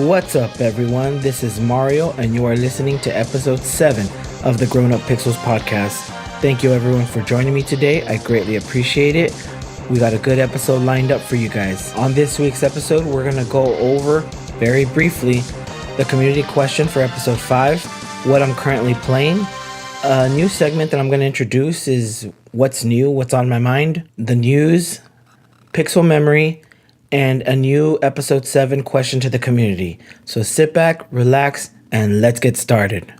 What's up, everyone? This is Mario, and you are listening to episode 7 of the Grown Up Pixels podcast. Thank you, everyone, for joining me today. I greatly appreciate it. We got a good episode lined up for you guys. On this week's episode, we're going to go over, very briefly, the community question for episode 5, what I'm currently playing. A new segment that I'm going to introduce is what's new, what's on my mind, the news, pixel memory, and a new episode 7 question to the community. So sit back, relax, and let's get started.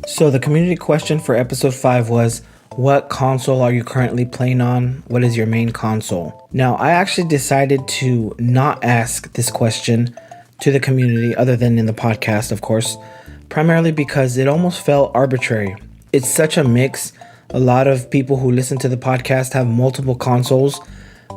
So the community question for episode 5 was, what console are you currently playing on? What is your main console? Now, I actually decided to not ask this question to the community, other than in the podcast, of course, primarily because it almost felt arbitrary. It's such a mix. A lot of people who listen to the podcast have multiple consoles,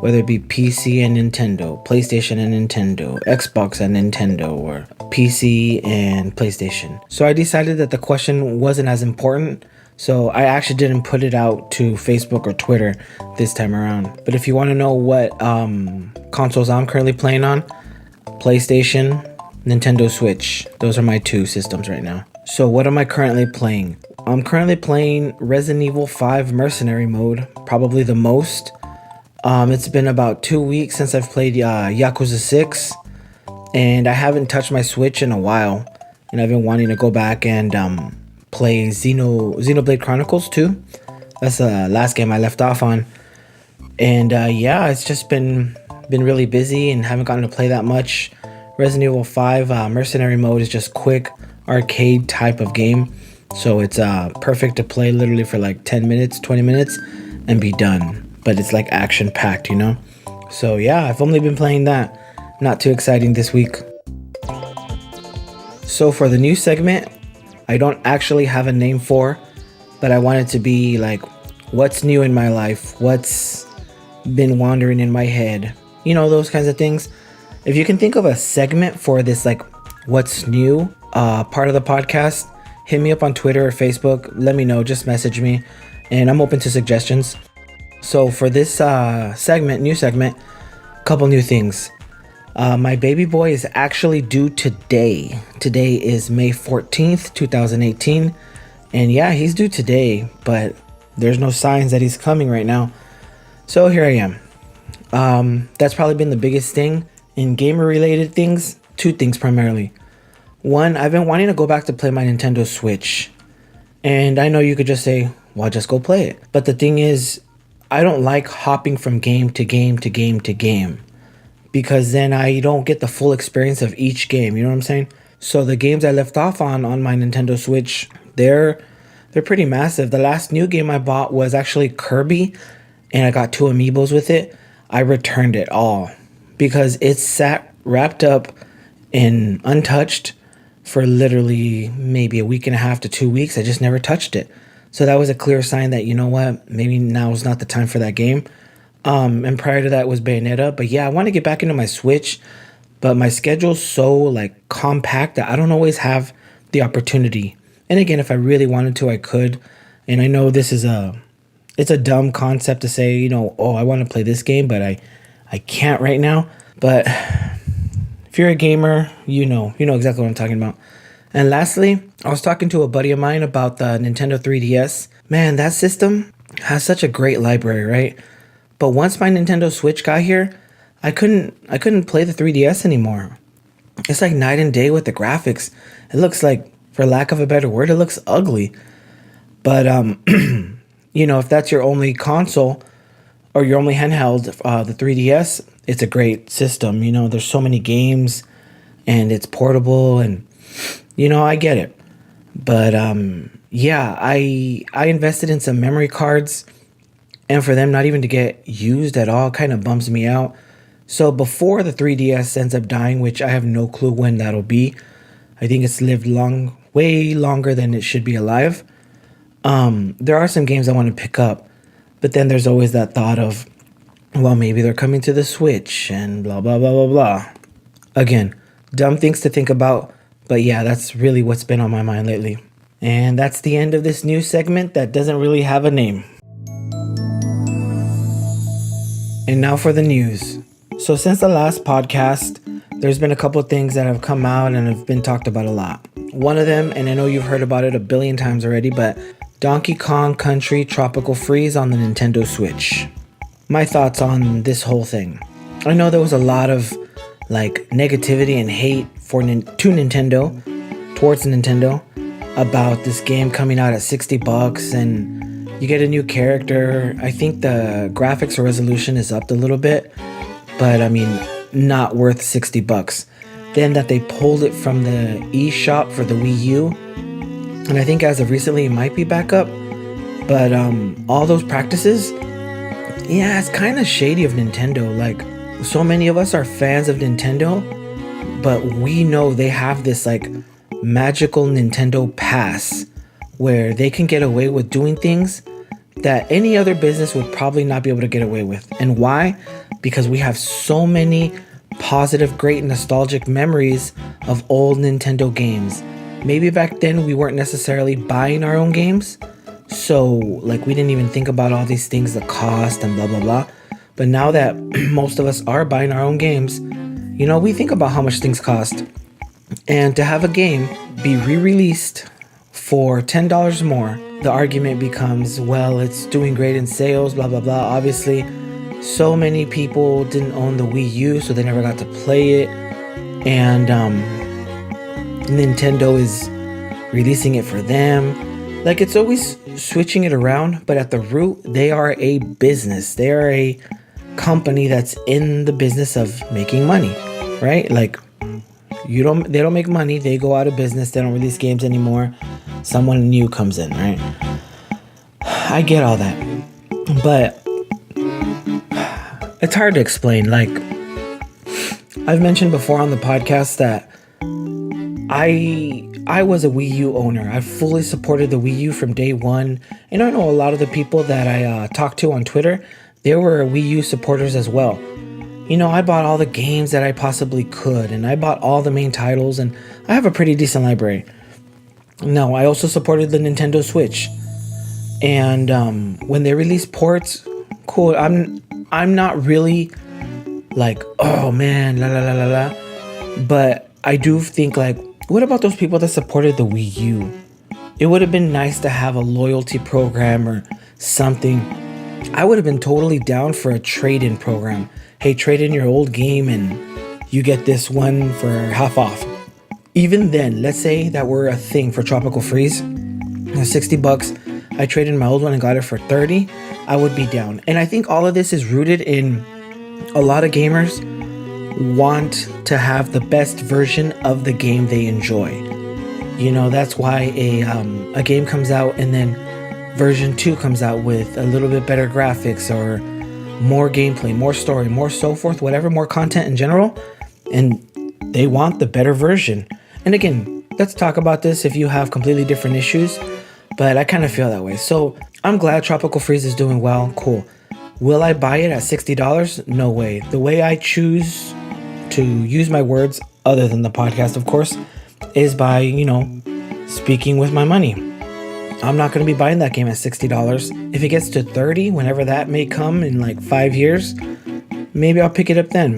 whether it be PC and Nintendo, PlayStation and Nintendo, Xbox and Nintendo, or PC and PlayStation. So I decided that the question wasn't as important, so I actually didn't put it out to Facebook or Twitter this time around. But if you want to know what consoles I'm currently playing on, PlayStation, Nintendo Switch. Those are my two systems right now. So what am I currently playing? I'm currently playing Resident Evil 5 Mercenary Mode, probably the most. It's been about 2 weeks since I've played Yakuza 6, and I haven't touched my Switch in a while, and I've been wanting to go back and play Xenoblade Chronicles 2. That's the last game I left off on, and it's just been really busy and haven't gotten to play that much. Resident Evil 5 Mercenary Mode is just quick arcade type of game, so it's perfect to play literally for like 10 minutes, 20 minutes, and be done. But it's like action packed, you know? So yeah, I've only been playing that. Not too exciting this week. So for the new segment, I don't actually have a name for, but I want it to be like, what's new in my life? What's been wandering in my head? You know, those kinds of things. If you can think of a segment for this, like, what's new part of the podcast, hit me up on Twitter or Facebook. Let me know, just message me, and I'm open to suggestions. So for this new segment, a couple new things. My baby boy is actually due today. Today is May 14th, 2018. And yeah, he's due today, but there's no signs that he's coming right now. So here I am. That's probably been the biggest thing. In gamer related things, two things primarily. One, I've been wanting to go back to play my Nintendo Switch. And I know you could just say, well, just go play it. But the thing is, I don't like hopping from game to game to game to game, because then I don't get the full experience of each game, you know what I'm saying? So the games I left off on my Nintendo Switch, they're pretty massive. The last new game I bought was actually Kirby, and I got 2 amiibos with it. I returned it all because it sat wrapped up and untouched for literally maybe a week and a half to 2 weeks. I just never touched it. So that was a clear sign that, you know what, maybe now is not the time for that game. And prior to that was Bayonetta. But yeah, I want to get back into my Switch, but my schedule's so like compact that I don't always have the opportunity. And again, if I really wanted to, I could. And I know it's a dumb concept to say, you know, oh, I want to play this game, but I can't right now. But if you're a gamer, you know exactly what I'm talking about. And lastly, I was talking to a buddy of mine about the Nintendo 3DS. Man, that system has such a great library, right? But once my Nintendo Switch got here, I couldn't play the 3DS anymore. It's like night and day with the graphics. It looks like, for lack of a better word, it looks ugly. But you know, if that's your only console or your only handheld, the 3DS, it's a great system. You know, there's so many games, and it's portable, and you know, I get it. But yeah, I invested in some memory cards, and for them not even to get used at all kind of bums me out. So before the 3DS ends up dying, which I have no clue when that'll be, I think it's lived way longer than it should be alive. There are some games I want to pick up, but then there's always that thought of, well, maybe they're coming to the Switch and blah, blah, blah, blah, blah. Again, dumb things to think about. But yeah, that's really what's been on my mind lately. And that's the end of this new segment that doesn't really have a name. And now for the news. So since the last podcast, there's been a couple of things that have come out and have been talked about a lot. One of them, and I know you've heard about it a billion times already, but Donkey Kong Country Tropical Freeze on the Nintendo Switch. My thoughts on this whole thing. I know there was a lot of negativity and hate towards Nintendo about this game coming out at $60 and you get a new character. I think the graphics or resolution is upped a little bit, but I mean, not worth $60. Then that they pulled it from the eShop for the Wii U, and I think as of recently it might be back up, but all those practices, yeah, it's kind of shady of Nintendo. Like, so many of us are fans of Nintendo, but we know they have this magical Nintendo pass where they can get away with doing things that any other business would probably not be able to get away with. And why? Because we have so many positive, great, nostalgic memories of old Nintendo games. Maybe back then we weren't necessarily buying our own games, so we didn't even think about all these things, the cost and blah blah blah. But now that most of us are buying our own games, we think about how much things cost. And to have a game be re-released for $10 more, the argument becomes, well, it's doing great in sales, blah blah blah. Obviously, so many people didn't own the Wii U, so they never got to play it. And Nintendo is releasing it for them. It's always switching it around, but at the root, they are a business. They are a company that's in the business of making money, right? They don't make money. They go out of business. They don't release games anymore. Someone new comes in, right? I get all that, but it's hard to explain. I've mentioned before on the podcast that I was a Wii U owner. I fully supported the Wii U from day one. And I know a lot of the people that I talked to on Twitter, they were Wii U supporters as well. I bought all the games that I possibly could, and I bought all the main titles, and I have a pretty decent library. No, I also supported the Nintendo Switch. And when they release ports, cool. I'm not really oh man, la la la la la. But I do think what about those people that supported the Wii U? It would have been nice to have a loyalty program or something. I would have been totally down for a trade-in program. Hey, trade in your old game and you get this one for half off. Even then, let's say that were a thing for Tropical Freeze, $60. I traded my old one and got it for $30. I would be down. And I think all of this is rooted in a lot of gamers want to have the best version of the game they enjoy. That's why a game comes out and then version 2 comes out with a little bit better graphics or more gameplay, more story, more so forth, whatever, more content in general, and they want the better version. And again, let's talk about this if you have completely different issues, but I kind of feel that way. So I'm glad Tropical Freeze is doing well. Cool. Will I buy it at $60? No way. The way I choose to use my words, other than the podcast, of course, is by, speaking with my money. I'm not going to be buying that game at $60. If it gets to $30, whenever that may come in 5 years, maybe I'll pick it up then.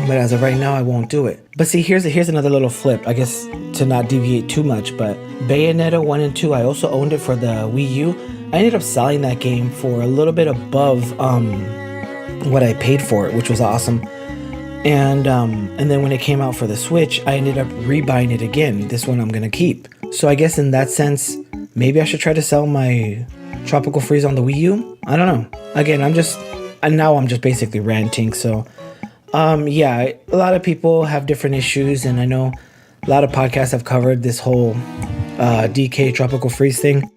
But as of right now, I won't do it. But see, here's another little flip, I guess, to not deviate too much. But Bayonetta 1 and 2, I also owned it for the Wii U. I ended up selling that game for a little bit above what I paid for it, which was awesome. And then when it came out for the Switch, I ended up rebuying it again. This one I'm going to keep. So I guess in that sense, maybe I should try to sell my Tropical Freeze on the Wii U. I don't know. Again, I'm just basically ranting. So, yeah, a lot of people have different issues, and I know a lot of podcasts have covered this whole DK Tropical Freeze thing.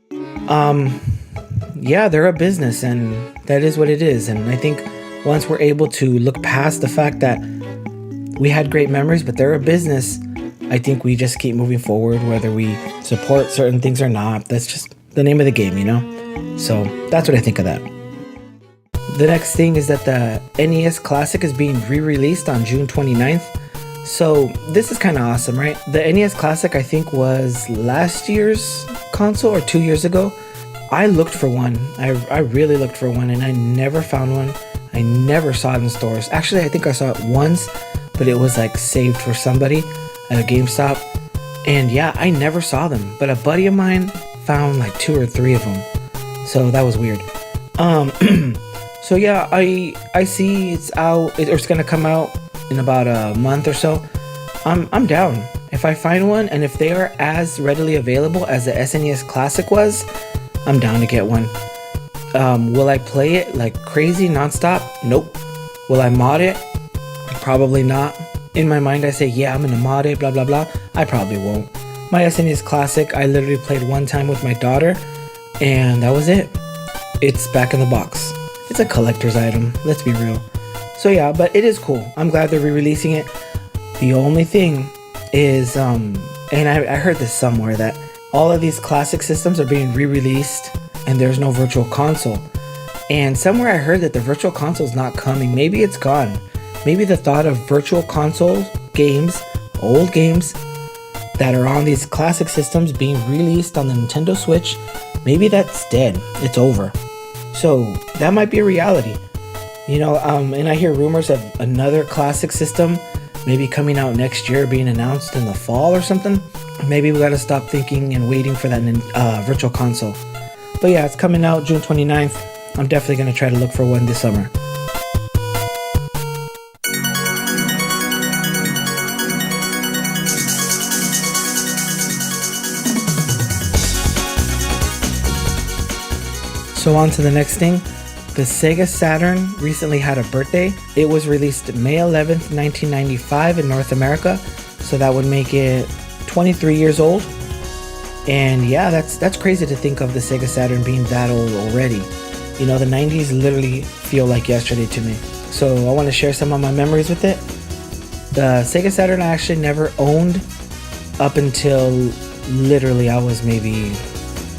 Yeah, they're a business, and that is what it is. And I think once we're able to look past the fact that we had great memories, but they're a business, I think we just keep moving forward, whether we support certain things or not. That's just the name of the game, So that's what I think of that. The next thing is that the NES Classic is being re-released on June 29th. So this is kind of awesome, right? The NES Classic, I think, was last year's console or 2 years ago. I looked for one. I really looked for one, and I never found one. I I never saw it in stores. Actually, I think I saw it once, but it was like saved for somebody at a GameStop. And yeah, I never saw them, but a buddy of mine found like 2 or 3 of them. So that was weird. So yeah, I see it's out, or it's gonna come out in about a month or so. I'm down. If I find one, and if they are as readily available as the SNES Classic was, I'm down to get one. Will I play it like crazy nonstop? Nope. Will I mod it? Probably not. In my mind I say, yeah, I'm gonna mod it, blah blah blah. I probably won't. My SNES Classic, I literally played one time with my daughter, and that was it. It's back in the box. It's a collector's item, let's be real. So yeah, but it is cool. I'm glad they're re-releasing it. The only thing is, and I heard this somewhere, that all of these classic systems are being re-released and there's no virtual console. And somewhere I heard that the virtual console is not coming. Maybe it's gone. Maybe the thought of virtual console games, old games that are on these classic systems being released on the Nintendo Switch, maybe that's dead. It's over. So that might be a reality. You know, and I hear rumors of another classic system maybe coming out next year, being announced in the fall or something. Maybe we gotta stop thinking and waiting for that virtual console. But yeah, it's coming out June 29th. I'm definitely gonna try to look for one this summer. So on to the next thing. The Sega Saturn recently had a birthday. It was released May 11th, 1995 in North America. So that would make it 23 years old. And yeah, that's crazy to think of the Sega Saturn being that old already. You know, the 90s literally feel like yesterday to me. So I want to share some of my memories with it. The Sega Saturn I actually never owned up until literally I was maybe,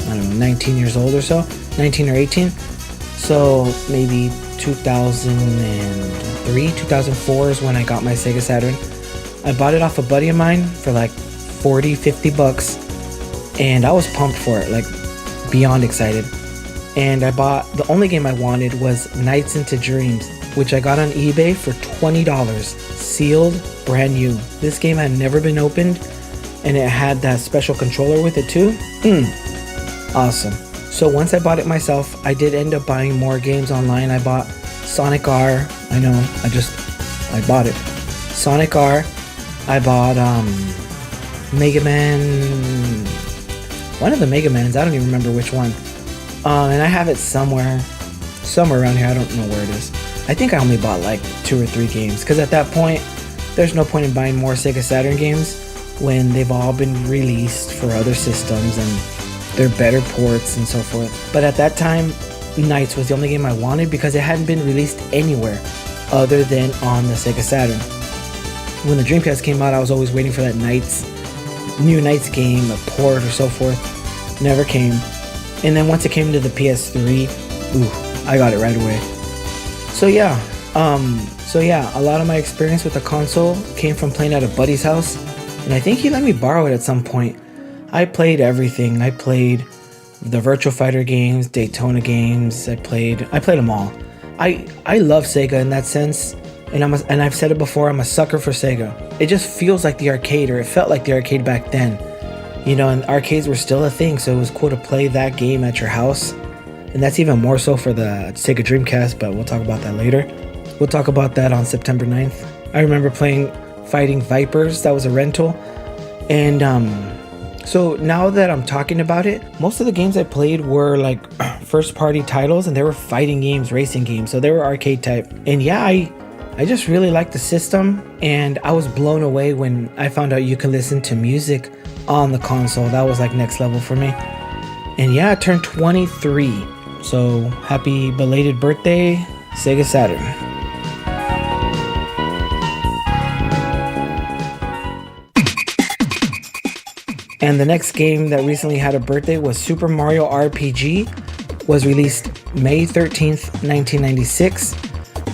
I don't know, 19 years old or so. 19 or 18. So maybe 2003, 2004 is when I got my Sega Saturn. I bought it off a buddy of mine for like 40, 50 bucks. And I was pumped for it, like beyond excited. And I bought, the only game I wanted was Nights into Dreams, which I got on eBay for $20, sealed, brand new. This game had never been opened, and it had that special controller with it too. Awesome. So once I bought it myself, I did end up buying more games online. I bought Sonic R. I know, I bought it. Sonic R. I bought Mega Man. One of the Mega Mans, I don't even remember which one. And I have it somewhere around here. I don't know where it is. I think I only bought like 2 or 3 games, because at that point, there's no point in buying more Sega Saturn games when they've all been released for other systems and they're better ports and so forth. But at that time, Nights was the only game I wanted because it hadn't been released anywhere other than on the Sega Saturn. When the Dreamcast came out, I was always waiting for that new Nights game, a port or so forth. Never came. And then once it came to the PS3, I got it right away. So yeah, a lot of my experience with the console came from playing at a buddy's house, and I think he let me borrow it at some point. I played everything. I played the Virtua Fighter games, Daytona games. I played them all. I love Sega in that sense, and I've said it before, I'm a sucker for Sega. It just feels like the arcade, or it felt like the arcade back then. You know, and arcades were still a thing, so it was cool to play that game at your house. And that's even more so for the Sega Dreamcast, but we'll talk about that later. We'll talk about that on September 9th. I remember fighting Vipers. That was a rental. And so now that I'm talking about it, most of the games I played were like first party titles, and they were fighting games, racing games, so they were arcade type. And yeah, I just really liked the system, and I was blown away when I found out you could listen to music on the console. That was like next level for me. And yeah, I turned 23, so happy belated birthday, Sega Saturn. And the next game that recently had a birthday was Super Mario RPG. Was released May 13th, 1996,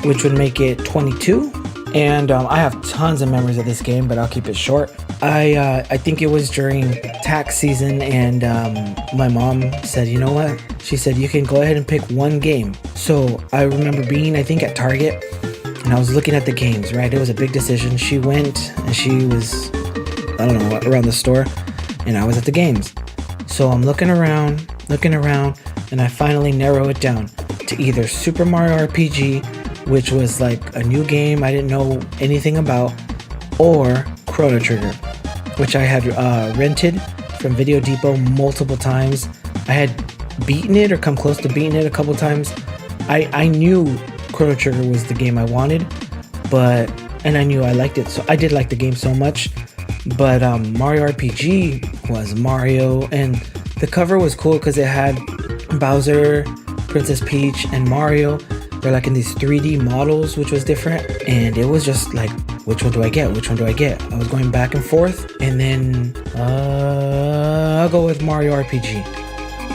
which would make it 22. And I have tons of memories of this game, but I'll keep it short. I think it was during tax season, and my mom said, you know what? She said, you can go ahead and pick one game. So I remember being, I think, at Target, and I was looking at the games, right? It was a big decision. She went, and she was, I don't know, around the store, and I was at the games. So I'm looking around, and I finally narrow it down to either Super Mario RPG, which was like a new game I didn't know anything about, or Chrono Trigger, which I had rented from Video Depot multiple times. I had beaten it or come close to beating it a couple times. I knew Chrono Trigger was the game I wanted, and I knew I liked it, so I did like the game so much. But Mario RPG was Mario, and the cover was cool because it had Bowser, Princess Peach, and Mario. They're like in these 3D models, which was different, and it was just like, which one do I get? Which one do I get? I was going back and forth, and then I'll go with Mario RPG.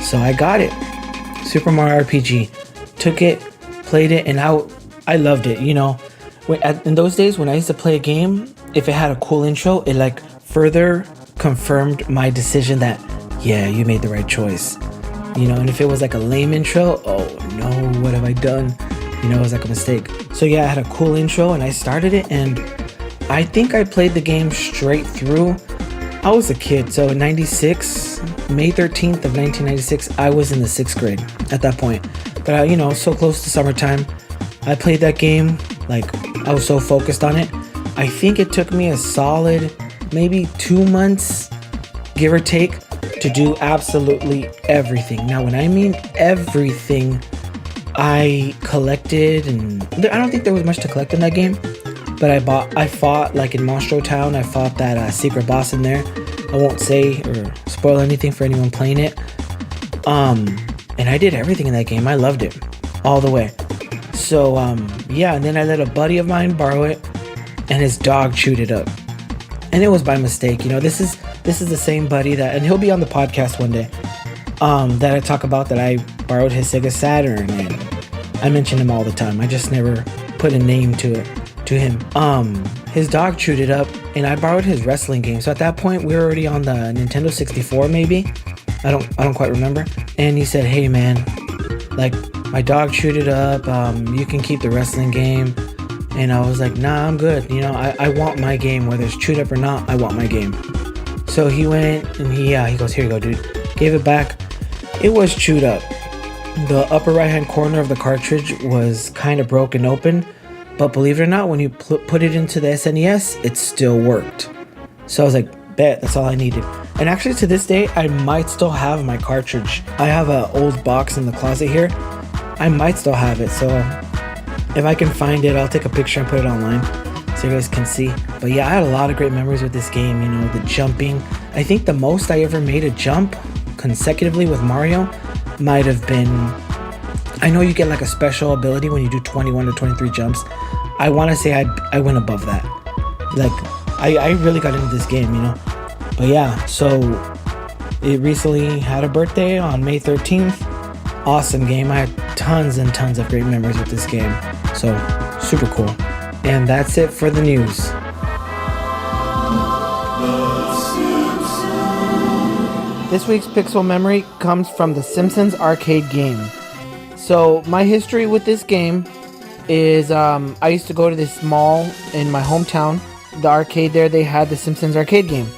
So I got it, Super Mario RPG. Took it, played it, and I loved it. You know, in those days when I used to play a game, if it had a cool intro, it like further confirmed my decision that, yeah, you made the right choice. You know, and if it was like a lame intro, oh no, what have I done? You know, it was like a mistake. So yeah, I had a cool intro and I started it, and I think I played the game straight through. I was a kid, so in 96, May 13th of 1996, I was in the 6th grade at that point. But you know, so close to summertime, I played that game, like I was so focused on it. I think it took me a solid maybe 2 months, give or take, to do absolutely everything. Now, when I mean everything, I collected, and I don't think there was much to collect in that game, but I fought, like in Monstro Town, I fought that secret boss in there. I won't say or spoil anything for anyone playing it. And I did everything in that game. I loved it all the way. So, yeah, and then I let a buddy of mine borrow it, and his dog chewed it up. And it was by mistake. You know, this is the same buddy that, and he'll be on the podcast one day, that I talk about, that I borrowed his Sega Saturn, and I mention him all the time. I just never put a name to him. His dog chewed it up, and I borrowed his wrestling game. So at that point, we were already on the Nintendo 64, maybe. I don't quite remember. And he said, "Hey man, like my dog chewed it up. You can keep the wrestling game." And I was like, "Nah, I'm good. You know, I want my game, whether it's chewed up or not. I want my game." So he went and he goes, "Here you go, dude." Gave it back. It was chewed up. The upper right hand corner of the cartridge was kind of broken open, but believe it or not, when you put it into the SNES, it still worked. So I was like, bet, that's all I needed. And actually, to this day, I might still have my cartridge. I have an old box in the closet here. I might still have it, so if I can find it, I'll take a picture and put it online so you guys can see. But yeah, I had a lot of great memories with this game. You know, the jumping. I think the most I ever made a jump consecutively with Mario might have been, I know you get like a special ability when you do 21 or 23 jumps. I want to say I went above that. Like, I really got into this game, you know. But yeah, so it recently had a birthday on May 13th. Awesome game. I had tons and tons of great memories with this game. So, super cool. And that's it for the news. This week's Pixel Memory comes from the Simpsons Arcade Game. So, my history with this game is I used to go to this mall in my hometown. The arcade there, they had the Simpsons Arcade Game.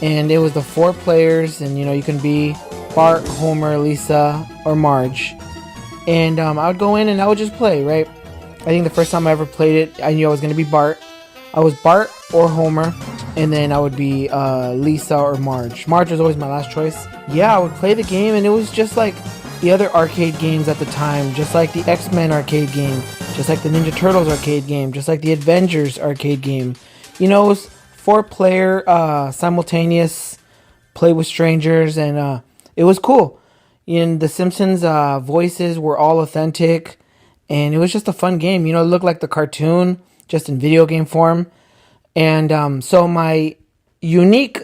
And it was the 4 players, and you know, you can be Bart, Homer, Lisa, or Marge. And I would go in and I would just play, right? I think the first time I ever played it, I knew I was going to be Bart. I was Bart or Homer, and then I would be Lisa or Marge. Marge was always my last choice. Yeah, I would play the game, and it was just like the other arcade games at the time, just like the X-Men arcade game, just like the Ninja Turtles arcade game, just like the Avengers arcade game. You know, it was 4-player, simultaneous, play with strangers, and it was cool. And the Simpsons voices were all authentic, and it was just a fun game. You know, it looked like the cartoon, just in video game form. And so my unique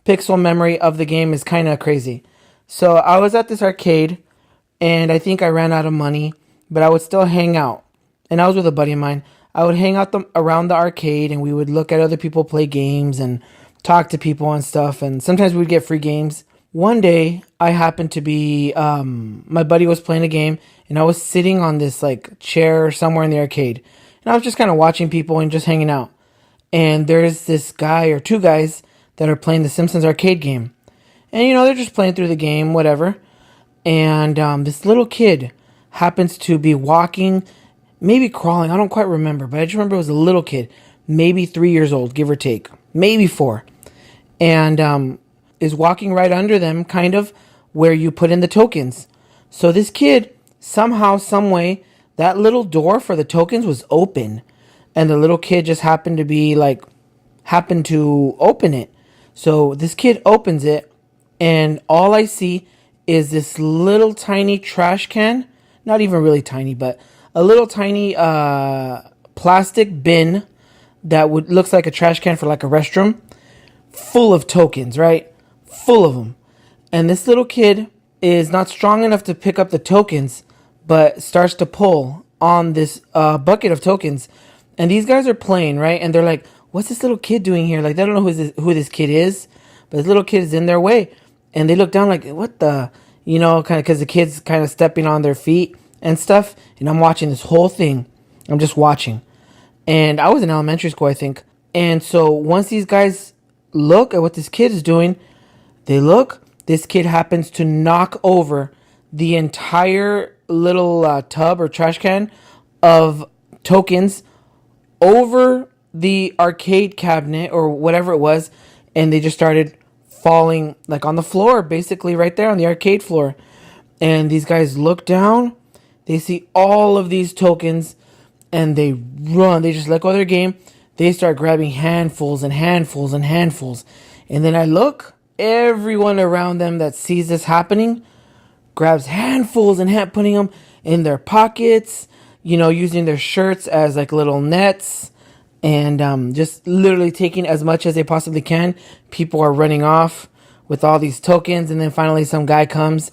pixel memory of the game is kind of crazy. So I was at this arcade, and I think I ran out of money, but I would still hang out. And I was with a buddy of mine. I would hang out around the arcade, and we would look at other people play games and talk to people and stuff. And sometimes we'd get free games. One day, I happened to be, my buddy was playing a game, and I was sitting on this like chair somewhere in the arcade. And I was just kind of watching people and just hanging out. And there's this guy or two guys that are playing the Simpsons Arcade Game. And, they're just playing through the game, whatever. And this little kid happens to be walking, maybe crawling, I don't quite remember, but I just remember it was a little kid, maybe 3 years old, give or take, maybe 4. And is walking right under them, kind of, where you put in the tokens. So this kid, somehow, some way, that little door for the tokens was open. And the little kid just happened to open it. So this kid opens it, and all I see is this little tiny trash can. Not even really tiny, but a little tiny plastic bin that looks like a trash can for like a restroom, full of tokens, right? Full of them. And this little kid is not strong enough to pick up the tokens, but starts to pull on this bucket of tokens. And these guys are playing, right? And they're like, what's this little kid doing here? Like, they don't know who this kid is, but this little kid is in their way. And they look down like, what the, kind of, because the kid's kind of stepping on their feet and stuff. And I'm watching this whole thing. I'm just watching. And I was in elementary school, I think. And so once these guys look at what this kid is doing, this kid happens to knock over the entire little tub or trash can of tokens over the arcade cabinet or whatever it was, and they just started falling like on the floor, basically right there on the arcade floor. And these guys look down, they see all of these tokens, and they run. They just let go of their game. They start grabbing handfuls and handfuls and handfuls. And then I look, everyone around them that sees this happening grabs handfuls and putting them in their pockets, using their shirts as like little nets, and just literally taking as much as they possibly can. People are running off with all these tokens, and then finally some guy comes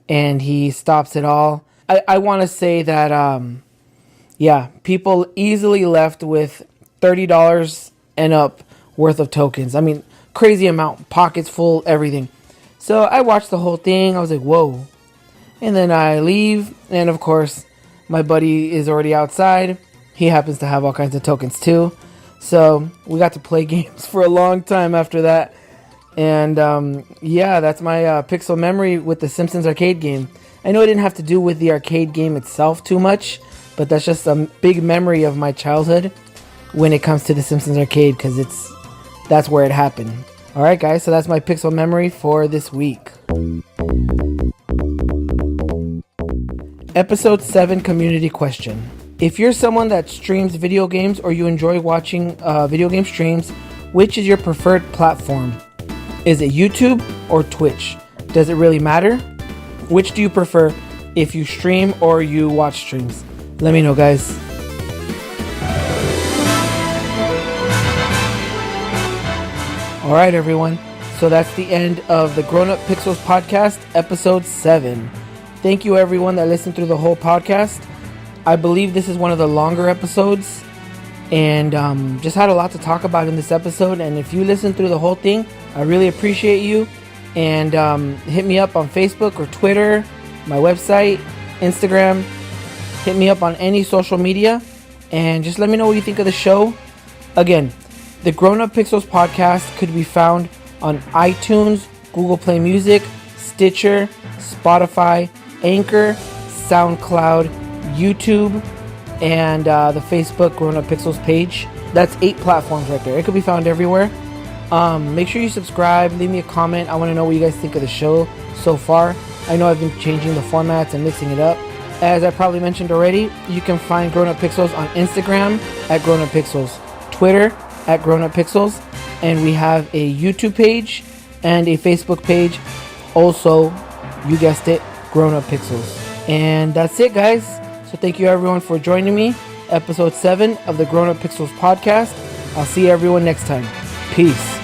and he stops it all. I want to say that, people easily left with $30 and up worth of tokens. I mean, crazy amount, pockets full, everything. So I watched the whole thing. I was like, whoa. And then I leave, and of course, my buddy is already outside. He happens to have all kinds of tokens too. So we got to play games for a long time after that. And that's my pixel memory with the Simpsons Arcade Game. I know it didn't have to do with the arcade game itself too much, but that's just a big memory of my childhood when it comes to the Simpsons Arcade, because that's where it happened. Alright guys, so that's my pixel memory for this week. Episode 7 community question. If you're someone that streams video games or you enjoy watching video game streams, which is your preferred platform? Is it YouTube or Twitch? Does it really matter? Which do you prefer if you stream or you watch streams? Let me know, guys. Alright everyone, so that's the end of the Grown Up Pixels podcast, episode 7. Thank you everyone that listened through the whole podcast. I believe this is one of the longer episodes, and just had a lot to talk about in this episode. And if you listen through the whole thing, I really appreciate you. And hit me up on Facebook or Twitter, my website, Instagram. Hit me up on any social media, and just let me know what you think of the show. Again, the Grown Up Pixels podcast could be found on iTunes, Google Play Music, Stitcher, Spotify, Anchor, SoundCloud, YouTube, and the Facebook Grown Up Pixels page. That's 8 platforms right there. It could be found everywhere. Make sure you subscribe, leave me a comment. I want to know what you guys think of the show so far. I know I've been changing the formats and mixing it up. As I probably mentioned already, you can find Grown Up Pixels on Instagram at Grown Up Pixels, Twitter at Grown Up Pixels, and we have a YouTube page and a Facebook page. Also, you guessed it, Grown Up Pixels. And that's it, guys. So thank you everyone for joining me. Episode 7 of the Grown Up Pixels podcast. I'll see everyone next time. Peace.